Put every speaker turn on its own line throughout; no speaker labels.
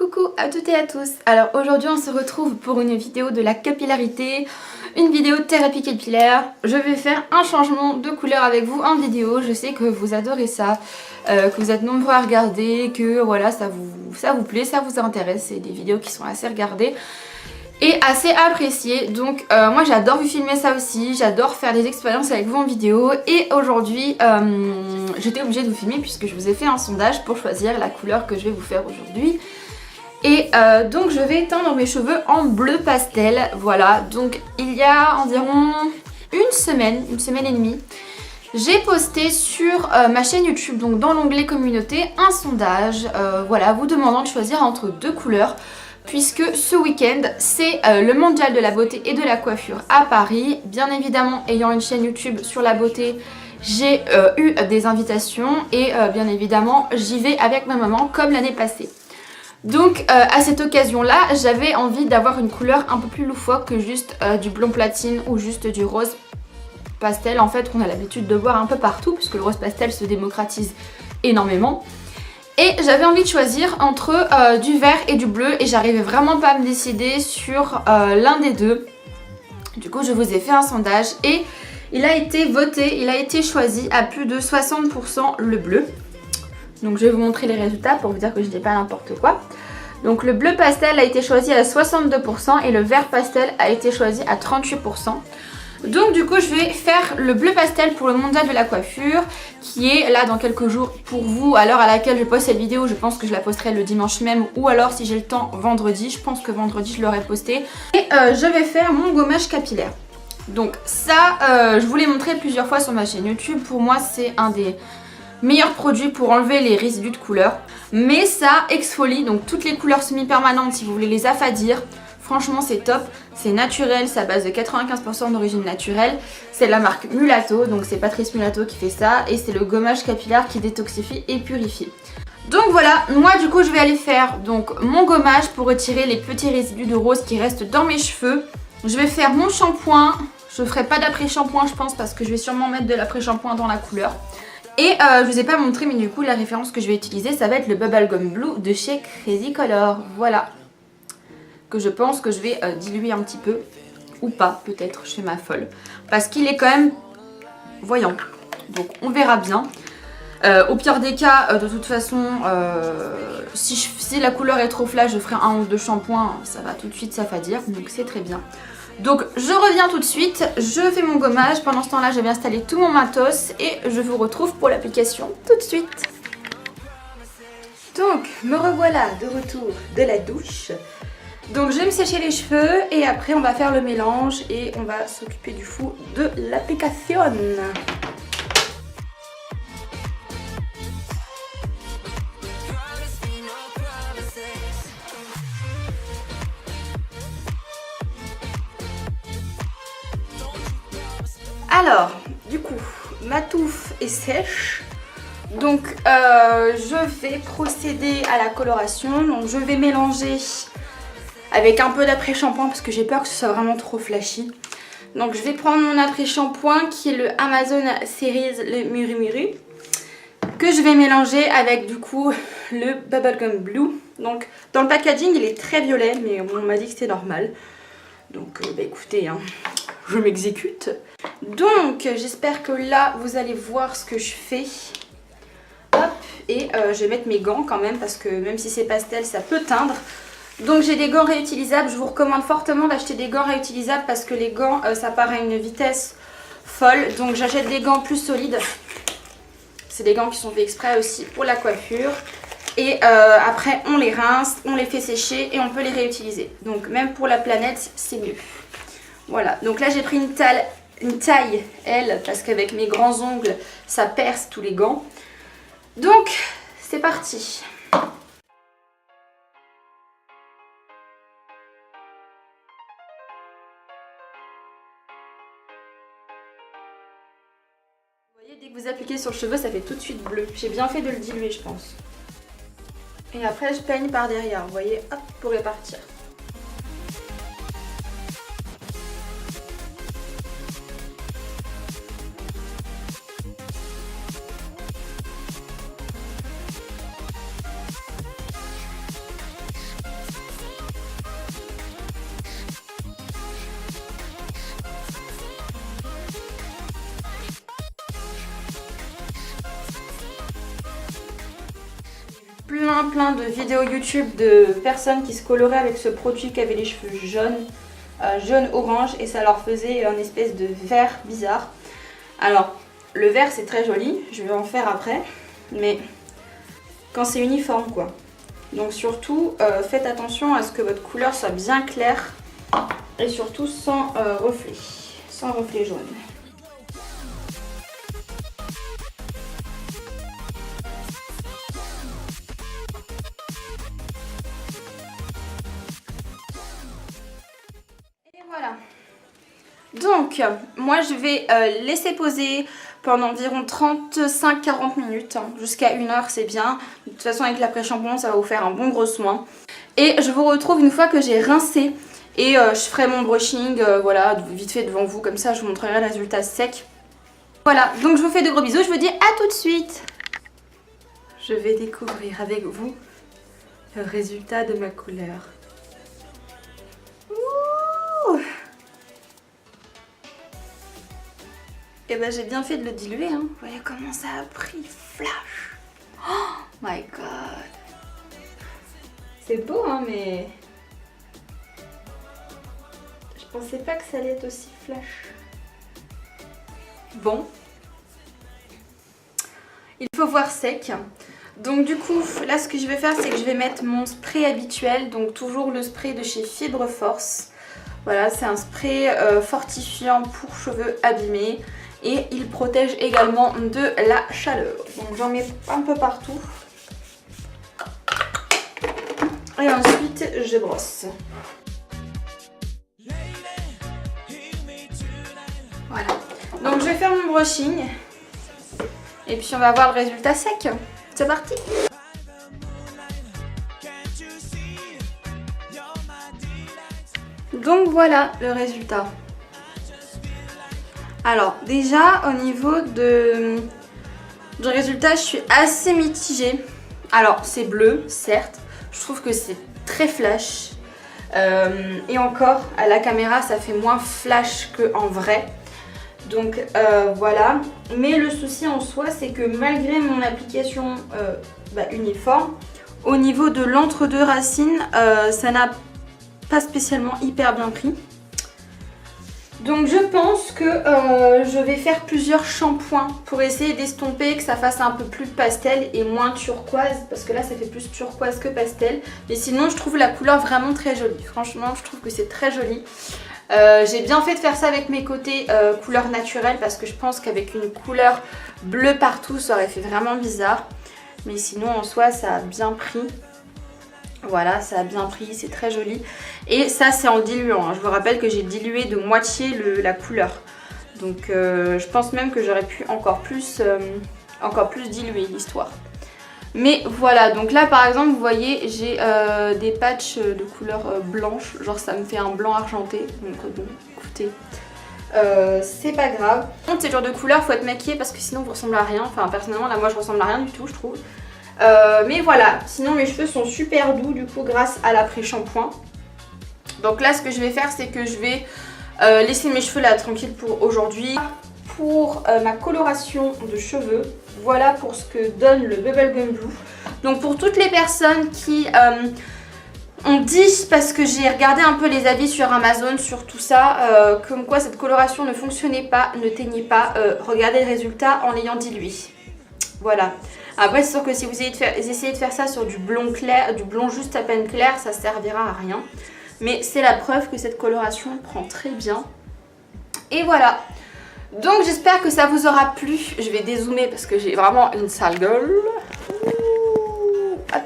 Coucou à toutes et à tous. Alors aujourd'hui on se retrouve pour une vidéo de la capillarité, une vidéo de thérapie capillaire. Je vais faire un changement de couleur avec vous en vidéo. Je sais que vous adorez ça, que vous êtes nombreux à regarder, que voilà ça vous plaît, ça vous intéresse. C'est des vidéos qui sont assez regardées et assez appréciées. Donc moi j'adore vous filmer ça aussi, j'adore faire des expériences avec vous en vidéo. Et aujourd'hui j'étais obligée de vous filmer puisque je vous ai fait un sondage pour choisir la couleur que je vais vous faire aujourd'hui. Et donc je vais teindre mes cheveux en bleu pastel, voilà. Donc il y a environ une semaine et demie, j'ai posté sur ma chaîne YouTube, donc dans l'onglet communauté, un sondage, voilà, vous demandant de choisir entre deux couleurs. Puisque ce week-end c'est le mondial de la beauté et de la coiffure à Paris. Bien évidemment, ayant une chaîne YouTube sur la beauté, j'ai eu des invitations et bien évidemment j'y vais avec ma maman comme l'année passée. Donc à cette occasion là j'avais envie d'avoir une couleur un peu plus loufoque que juste du blond platine ou juste du rose pastel en fait qu'on a l'habitude de voir un peu partout puisque le rose pastel se démocratise énormément. Et j'avais envie de choisir entre du vert et du bleu et j'arrivais vraiment pas à me décider sur l'un des deux. Du coup je vous ai fait un sondage et il a été voté, il a été choisi à plus de 60% le bleu. Donc je vais vous montrer les résultats pour vous dire que je dis pas n'importe quoi. Donc le bleu pastel a été choisi à 62% et le vert pastel a été choisi à 38%. Donc du coup je vais faire le bleu pastel pour le mondial de la coiffure qui est là dans quelques jours pour vous. À l'heure à laquelle je poste cette vidéo, je pense que je la posterai le dimanche même ou alors si j'ai le temps vendredi. Je pense que vendredi je l'aurai posté. Et je vais faire mon gommage capillaire. Donc ça je vous l'ai montré plusieurs fois sur ma chaîne YouTube. Pour moi c'est un des meilleur produit pour enlever les résidus de couleur. Mais ça exfolie donc toutes les couleurs semi-permanentes si vous voulez les affadir. Franchement c'est top, c'est naturel, c'est à base de 95% d'origine naturelle. C'est la marque Mulatto, donc c'est Patrice Mulatto qui fait ça. Et c'est le gommage capillaire qui détoxifie et purifie. Donc voilà, moi du coup je vais aller faire donc mon gommage pour retirer les petits résidus de rose qui restent dans mes cheveux. Je vais faire mon shampoing, je ne ferai pas d'après-shampoing je pense parce que je vais sûrement mettre de l'après-shampoing dans la couleur. Et je vous ai pas montré mais du coup la référence que je vais utiliser ça va être le Bubblegum Blue de chez Crazy Color. Voilà. Que je pense que je vais diluer un petit peu. Ou pas peut-être, je fais ma folle. Parce qu'il est quand même voyant. Donc on verra bien. Au pire des cas, de toute façon, si la couleur est trop flash, je ferai un ou deux shampoings. Ça va tout de suite s'affadir. Donc c'est très bien. Donc je reviens tout de suite, je fais mon gommage, pendant ce temps là je vais installer tout mon matos et je vous retrouve pour l'application tout de suite. Donc me revoilà de retour de la douche. Donc je vais me sécher les cheveux et après on va faire le mélange et on va s'occuper du fou de l'application. Alors, du coup, ma touffe est sèche, donc je vais procéder à la coloration. Donc je vais mélanger avec un peu d'après-shampoing parce que j'ai peur que ce soit vraiment trop flashy. Donc je vais prendre mon après-shampoing qui est le Amazon Series, le Muru Muru, que je vais mélanger avec du coup le Bubblegum Blue. Donc dans le packaging il est très violet mais on m'a dit que c'était normal. Donc bah écoutez, hein, je m'exécute. Donc j'espère que là vous allez voir ce que je fais. Hop, et je vais mettre mes gants quand même parce que même si c'est pastel ça peut teindre. Donc j'ai des gants réutilisables, je vous recommande fortement d'acheter des gants réutilisables parce que les gants ça part à une vitesse folle. Donc j'achète des gants plus solides. C'est des gants qui sont faits exprès aussi pour la coiffure. Et après on les rince, on les fait sécher et on peut les réutiliser. Donc même pour la planète c'est mieux. Voilà, donc là j'ai pris une taille L parce qu'avec mes grands ongles ça perce tous les gants. Donc c'est parti. Vous voyez, dès que vous appliquez sur le cheveu ça fait tout de suite bleu. J'ai bien fait de le diluer je pense. Et après je peigne par derrière, vous voyez, hop, pour répartir. plein de vidéos YouTube de personnes qui se coloraient avec ce produit qui avait les cheveux jaunes, jaune-orange, et ça leur faisait un espèce de vert bizarre. Alors, le vert c'est très joli, je vais en faire après, mais quand c'est uniforme quoi. Donc surtout, faites attention à ce que votre couleur soit bien claire et surtout sans reflet jaune. Et voilà. Donc, moi je vais laisser poser pendant environ 35-40 minutes, hein. Jusqu'à 1 heure c'est bien. De toute façon avec l'après-shampoing ça va vous faire un bon gros soin. Et je vous retrouve une fois que j'ai rincé et je ferai mon brushing, voilà, vite fait devant vous, comme ça je vous montrerai le résultat sec. Voilà, donc je vous fais de gros bisous, je vous dis à tout de suite. Je vais découvrir avec vous le résultat de ma couleur. Ouh. Et ben j'ai bien fait de le diluer, hein. Vous voyez comment ça a pris flash. Oh my god. C'est beau hein, mais je pensais pas que ça allait être aussi flash. Bon. Il faut voir sec. Donc du coup, là ce que je vais faire, c'est que je vais mettre mon spray habituel. Donc toujours le spray de chez Fibre Force. Voilà, c'est un spray fortifiant pour cheveux abîmés. Et il protège également de la chaleur. Donc j'en mets un peu partout. Et ensuite je brosse. Voilà. Donc je vais faire mon brushing. Et puis on va voir le résultat sec. C'est parti. Donc voilà le résultat. Alors déjà au niveau du résultat, je suis assez mitigée. Alors c'est bleu certes, je trouve que c'est très flash. Et encore à la caméra ça fait moins flash qu'en vrai. Donc voilà. Mais le souci en soi c'est que malgré mon application uniforme, au niveau de l'entre-deux racines, ça n'a pas spécialement hyper bien pris. Donc je pense que je vais faire plusieurs shampoings pour essayer d'estomper, que ça fasse un peu plus pastel et moins turquoise. Parce que là ça fait plus turquoise que pastel. Mais sinon je trouve la couleur vraiment très jolie. Franchement je trouve que c'est très joli. J'ai bien fait de faire ça avec mes côtés couleur naturelle. Parce que je pense qu'avec une couleur bleue partout ça aurait fait vraiment bizarre. Mais sinon en soi ça a bien pris. Voilà, ça a bien pris, c'est très joli. Et ça c'est en diluant, hein. Je vous rappelle que j'ai dilué de moitié la couleur. Donc je pense même que j'aurais pu encore plus diluer l'histoire. Mais voilà, donc là par exemple vous voyez j'ai des patchs de couleur blanche. Genre ça me fait un blanc argenté. Donc bon, écoutez, c'est pas grave. Contre ces genres de couleurs faut être maquillé parce que sinon vous ressemblez à rien. Enfin personnellement là moi je ressemble à rien du tout je trouve. Mais voilà, sinon mes cheveux sont super doux du coup grâce à l'après-shampoing. Donc là ce que je vais faire c'est que je vais laisser mes cheveux là tranquilles pour aujourd'hui. Pour ma coloration de cheveux, voilà pour ce que donne le Bubblegum Blue. Donc pour toutes les personnes qui ont dit, parce que j'ai regardé un peu les avis sur Amazon sur tout ça, comme quoi cette coloration ne fonctionnait pas, ne teignait pas, regardez le résultat en l'ayant dilué. Voilà. Après c'est sûr que si vous essayez de faire ça sur du blond clair, du blond juste à peine clair, ça servira à rien. Mais c'est la preuve que cette coloration prend très bien. Et voilà. Donc j'espère que ça vous aura plu. Je vais dézoomer parce que j'ai vraiment une sale gueule. Hop.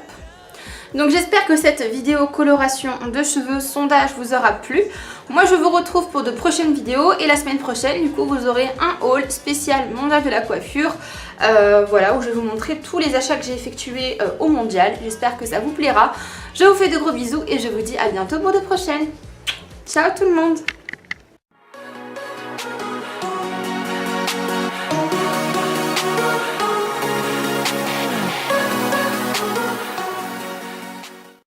Donc j'espère que cette vidéo coloration de cheveux sondage vous aura plu. Moi je vous retrouve pour de prochaines vidéos et la semaine prochaine du coup vous aurez un haul spécial mondial de la coiffure. Voilà, où je vais vous montrer tous les achats que j'ai effectués au mondial. J'espère que ça vous plaira. Je vous fais de gros bisous et je vous dis à bientôt pour de prochaines. Ciao tout le monde!